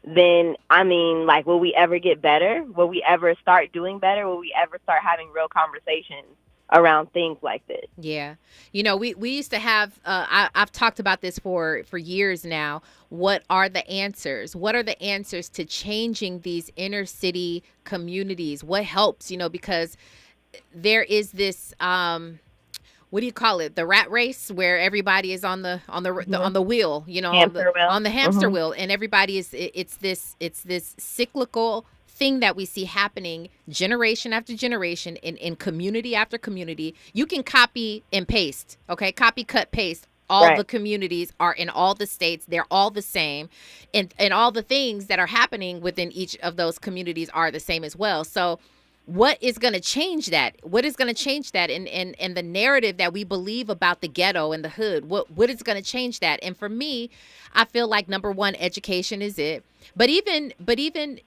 then, I mean, like, will we ever get better? Will we ever start doing better? Will we ever start having real conversations around things like this? Yeah. We used to have, I've talked about this for years now. What are the answers? What are the answers to changing these inner city communities? What helps, because there is this, what do you call it? The rat race, where everybody is on the wheel, you know, on the hamster wheel, and everybody is. It's this cyclical thing that we see happening generation after generation in community after community. You can copy and paste, okay? Copy, cut, paste. All the communities are in all the states. They're all the same. And all the things that are happening within each of those communities are the same as well. So what is going to change that? What is going to change that in the narrative that we believe about the ghetto and the hood? What is going to change that? And for me, I feel like number one, education is it. But even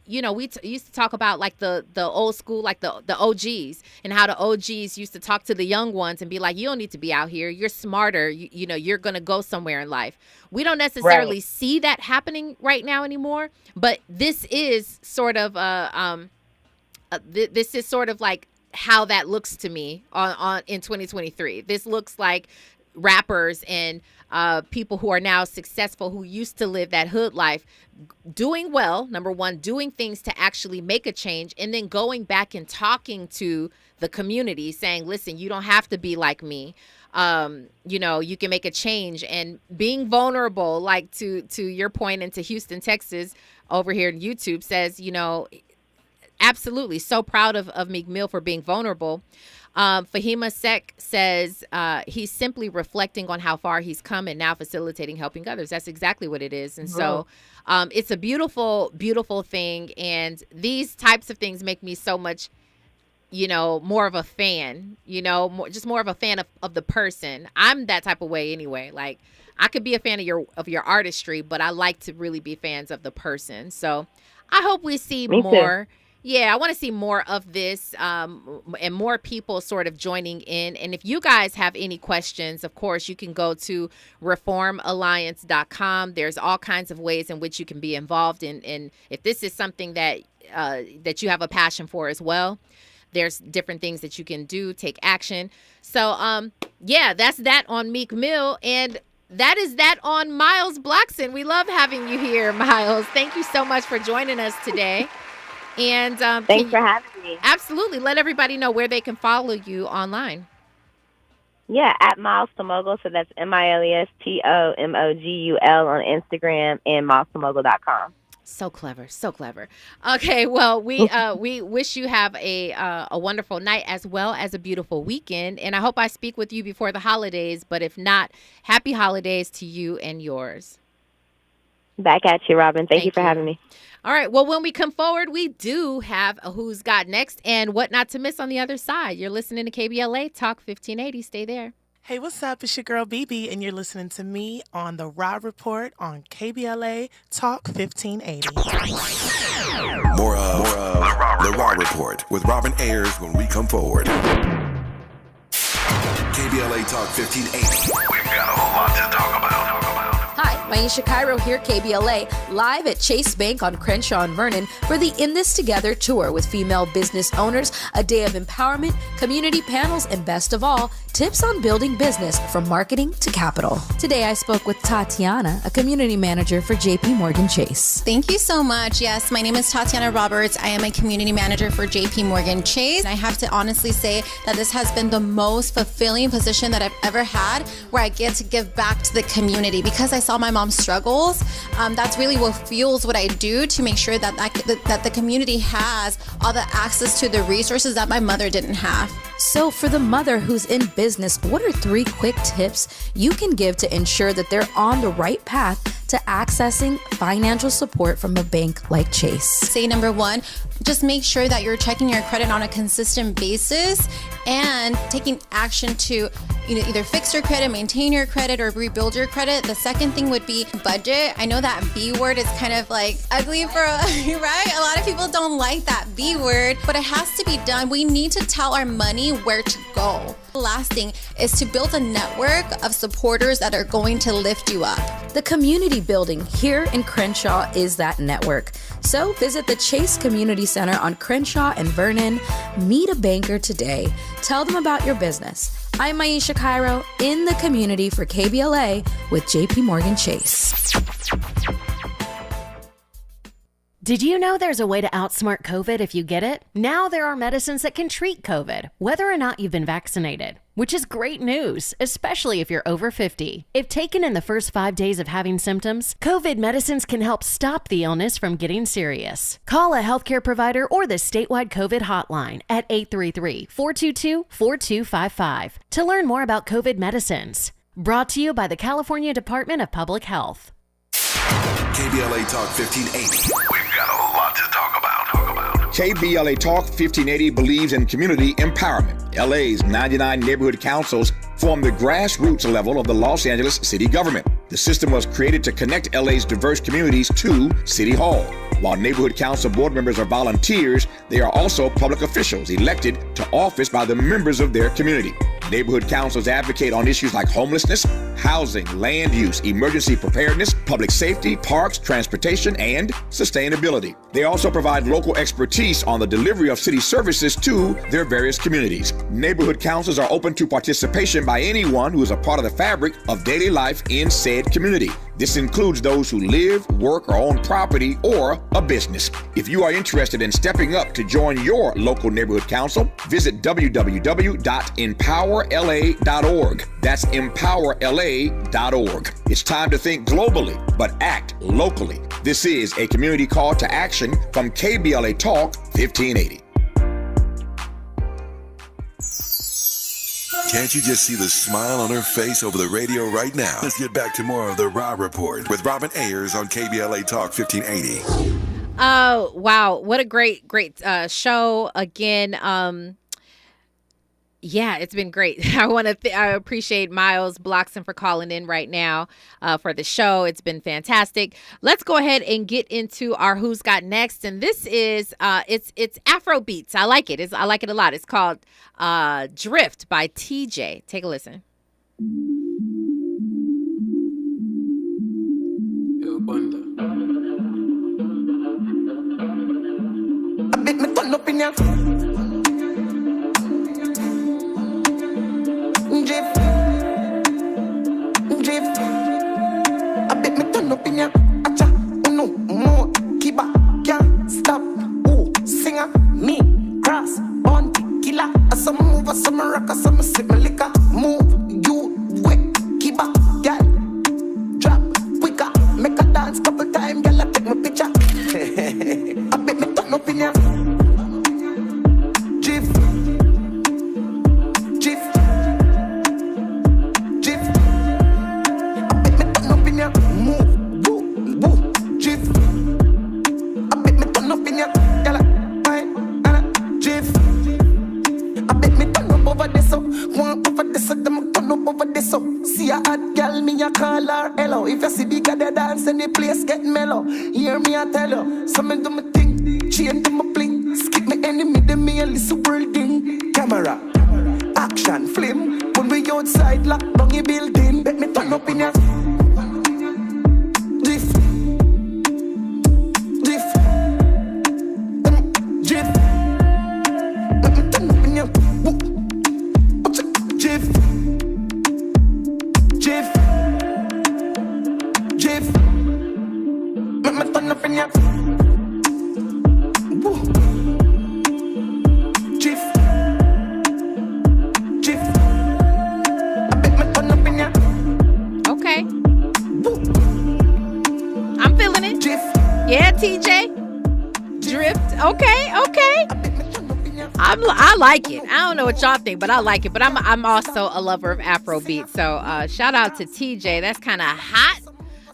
you know, we used to talk about like the old school, like the OGs, and how the OGs used to talk to the young ones and be like, you don't need to be out here. You're smarter. You know, you're going to go somewhere in life. We don't necessarily see that happening right now anymore. But this is sort of this is sort of like how that looks to me on in 2023. This looks like rappers and people who are now successful, who used to live that hood life, doing well, number one, doing things to actually make a change, and then going back and talking to the community saying, listen, you don't have to be like me. You know, you can make a change, and being vulnerable, like to your point, into Houston, Texas, over here in YouTube says, you know, absolutely. So proud of Meek Mill for being vulnerable. Fahima Sek says he's simply reflecting on how far he's come and now facilitating helping others. That's exactly what it is. And so it's a beautiful, beautiful thing. And these types of things make me so much, you know, more of a fan, you know, just more of a fan of the person. I'm that type of way anyway. Like, I could be a fan of your artistry, but I like to really be fans of the person. So I hope we see more. Yeah, I want to see more of this and more people sort of joining in. And if you guys have any questions, of course, you can go to reformalliance.com. There's all kinds of ways in which you can be involved in. And if this is something that that you have a passion for as well, there's different things that you can do, take action. So, yeah, that's that on Meek Mill. And that is that on Miles Blackson. We love having you here, Miles. Thank you so much for joining us today. And thanks for having me. Absolutely. Let everybody know where they can follow you online. Yeah, at Miles Tomogul. So that's MilesTomogul on Instagram and milestomogul.com. So clever. So clever. Okay, well, we wish you have a wonderful night as well as a beautiful weekend. And I hope I speak with you before the holidays. But if not, happy holidays to you and yours. Back at you, Robin. Thank you for having me. All right. Well, when we come forward, we do have a Who's Got Next and what not to miss on the other side. You're listening to KBLA Talk 1580. Stay there. Hey, what's up? It's your girl, BB, and you're listening to me on The Raw Report on KBLA Talk 1580. More of The Raw Report with Robin Ayers when we come forward. KBLA Talk 1580. We've got a whole lot to talk about. Hi, Maisha Cairo here, KBLA, live at Chase Bank on Crenshaw and Vernon for the In This Together tour with female business owners, a day of empowerment, community panels, and best of all, tips on building business from marketing to capital. Today I spoke with Tatiana, a community manager for JP Morgan Chase. Thank you so much. Yes, my name is Tatiana Roberts. I am a community manager for JP Morgan Chase. I have to honestly say that this has been the most fulfilling position that I've ever had, where I get to give back to the community because I saw my mom's struggles. That's really what fuels what I do to make sure that the community has all the access to the resources that my mother didn't have. So for the mother who's in business, what are 3 quick tips you can give to ensure that they're on the right path to accessing financial support from a bank like Chase? Say number 1, just make sure that you're checking your credit on a consistent basis and taking action to either fix your credit, maintain your credit, or rebuild your credit. The second thing would be budget. I know that B word is kind of like ugly for, right? A lot of people don't like that B word, but it has to be done. We need to tell our money where to go. The last thing is to build a network of supporters that are going to lift you up. The community building here in Crenshaw is that network. So visit the Chase Community Center on Crenshaw and Vernon. Meet a banker today. Tell them about your business. I'm Maisha Cairo in the community for KBLA with JP Morgan Chase. Did you know there's a way to outsmart COVID if you get it? Now there are medicines that can treat COVID, whether or not you've been vaccinated, which is great news, especially if you're over 50. If taken in the first 5 days of having symptoms, COVID medicines can help stop the illness from getting serious. Call a healthcare provider or the statewide COVID hotline at 833-422-4255 to learn more about COVID medicines. Brought to you by the California Department of Public Health. KBLA Talk 1580. We've got a lot to talk about. KBLA Talk 1580 believes in community empowerment. LA's 99 neighborhood councils form the grassroots level of the Los Angeles city government. The system was created to connect LA's diverse communities to City Hall. While neighborhood council board members are volunteers, they are also public officials elected to office by the members of their community. Neighborhood councils advocate on issues like homelessness, housing, land use, emergency preparedness, public safety, parks, transportation, and sustainability. They also provide local expertise on the delivery of city services to their various communities. Neighborhood councils are open to participation by anyone who is a part of the fabric of daily life in said community. This includes those who live, work, or own property or a business. If you are interested in stepping up to join your local neighborhood council, visit www.empowerla.org. That's empowerla.org. It's time to think globally, but act locally. This is a community call to action from KBLA Talk 1580. Can't you just see the smile on her face over the radio right now? Let's get back to more of the Rob Report with Robin Ayers on KBLA Talk 1580. Oh, wow. What a great show. Again, yeah, it's been great. I appreciate Miles Bloxon for calling in right now for the show. It's been fantastic. Let's go ahead and get into our Who's Got Next. And this is it's Afro beats. I like it. I like it a lot. It's called Drift by TJ. Take a listen. Drift, drift. I bet me turn up in ya. Acha, no more. Keep back, can't stop. Ooh, singer, me, cross, bounty, killer. I some move, I some rock, I some sip my liquor. Move, you, wet, keep back, girl. Drop, quicker, make a dance couple times, girl. I take my picture. I bet me turn up in ya. Drift, drift. See a hot girl, me a call her hello. If you see bigger the dance and the place get mellow, hear me I tell you. So me do my thing, chain do my bling. Skip me enemy, them me a little building. Camera, action, flame. When we outside, lock down your building. Bet me turn up in ya. Drift, drift, drift. Bet me turn up in ya. Drift. Jiff, Jiff, make me turn up in ya. Woo. Jiff, Jiff, I bet me turn up in ya. Okay. Woo. I'm feeling it. Jiff. Yeah, TJ. Drift. Okay. I like it. I don't know what y'all think, but I like it. But I'm also a lover of Afrobeat. So shout out to TJ. That's kind of hot,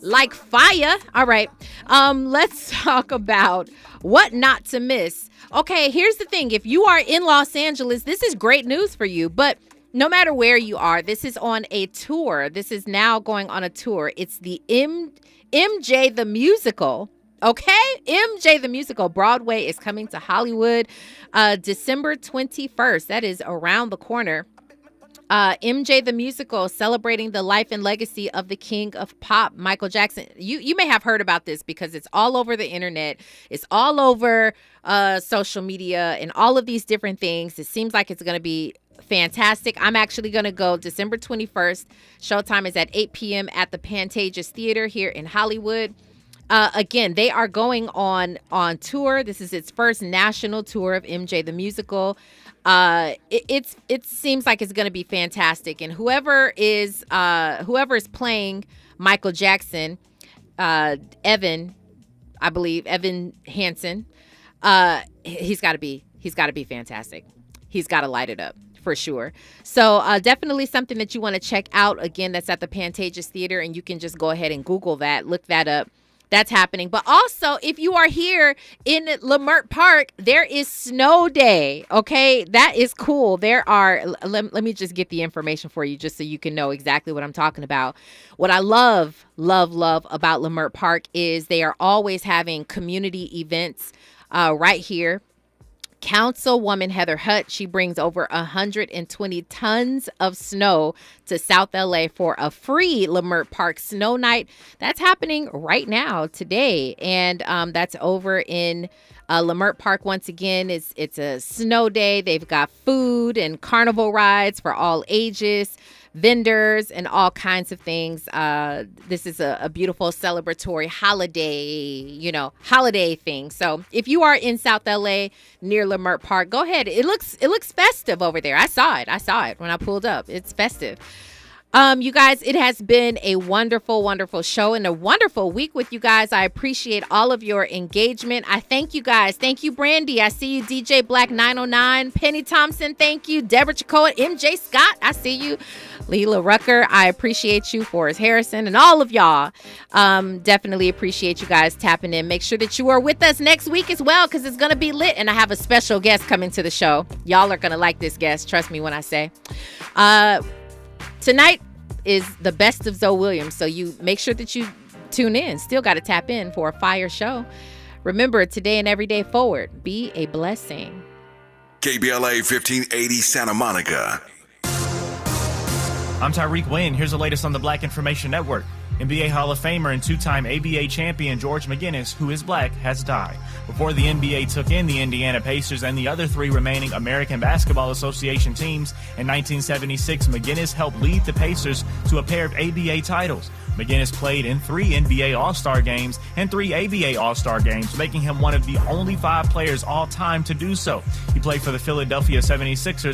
like fire. All right. Let's talk about what not to miss. Okay, here's the thing. If you are in Los Angeles, this is great news for you. But no matter where you are, this is on a tour. This is now going on a tour. It's the MJ the Musical. Okay, MJ the Musical Broadway is coming to Hollywood December 21st. That is around the corner. MJ the Musical, celebrating the life and legacy of the king of pop, Michael Jackson. You may have heard about this because it's all over the internet. It's all over social media and all of these different things. It seems like it's going to be fantastic. I'm actually going to go December 21st. Showtime is at 8 p.m. at the Pantages Theater here in Hollywood. again, they are going on tour. This is its first national tour of MJ the Musical. It seems like it's going to be fantastic. And whoever is playing Michael Jackson, Evan Hansen, he's got to be fantastic. He's got to light it up for sure. So definitely something that you want to check out. Again, that's at the Pantages Theater, and you can just go ahead and Google that, look that up. That's happening. But also, if you are here in Leimert Park, there is Snow Day. Okay, that is cool. There are, let me just get the information for you just so you can know exactly what I'm talking about. What I love about Leimert Park is they are always having community events right here. Councilwoman Heather Hutt, she brings over 120 tons of snow to South LA for a free Leimert Park Snow Night. That's happening right now, today. And that's over in Leimert Park. Once again, it's a snow day. They've got food and carnival rides for all ages, vendors, and all kinds of things. This is a beautiful celebratory holiday thing. So if you are in South LA near Leimert Park, go ahead. It looks festive over there. I saw it when I pulled up. It's festive. You guys, it has been a wonderful, wonderful show and a wonderful week with you guys. I appreciate all of your engagement. I thank you guys. Thank you, Brandy. I see you, DJ Black 909, Penny Thompson. Thank you, Deborah Chacoa, MJ Scott. I see you, Leela Rucker. I appreciate you, Forrest Harrison, and all of y'all. Definitely appreciate you guys tapping in. Make sure that you are with us next week as well, because it's going to be lit, and I have a special guest coming to the show. Y'all are going to like this guest. Trust me when I say. Tonight is the best of Zoe Williams, so you make sure that you tune in. Still got to tap in for a fire show. Remember, today and every day forward, be a blessing. KBLA 1580 Santa Monica. I'm Tyreek Wynn. Here's the latest on the Black Information Network. NBA Hall of Famer and two-time ABA champion George McGinnis, who is black, has died. Before the NBA took in the Indiana Pacers and the other three remaining American Basketball Association teams, in 1976, McGinnis helped lead the Pacers to a pair of ABA titles. McGinnis played in 3 NBA All-Star games and 3 ABA All-Star games, making him one of the only 5 players all time to do so. He played for the Philadelphia 76ers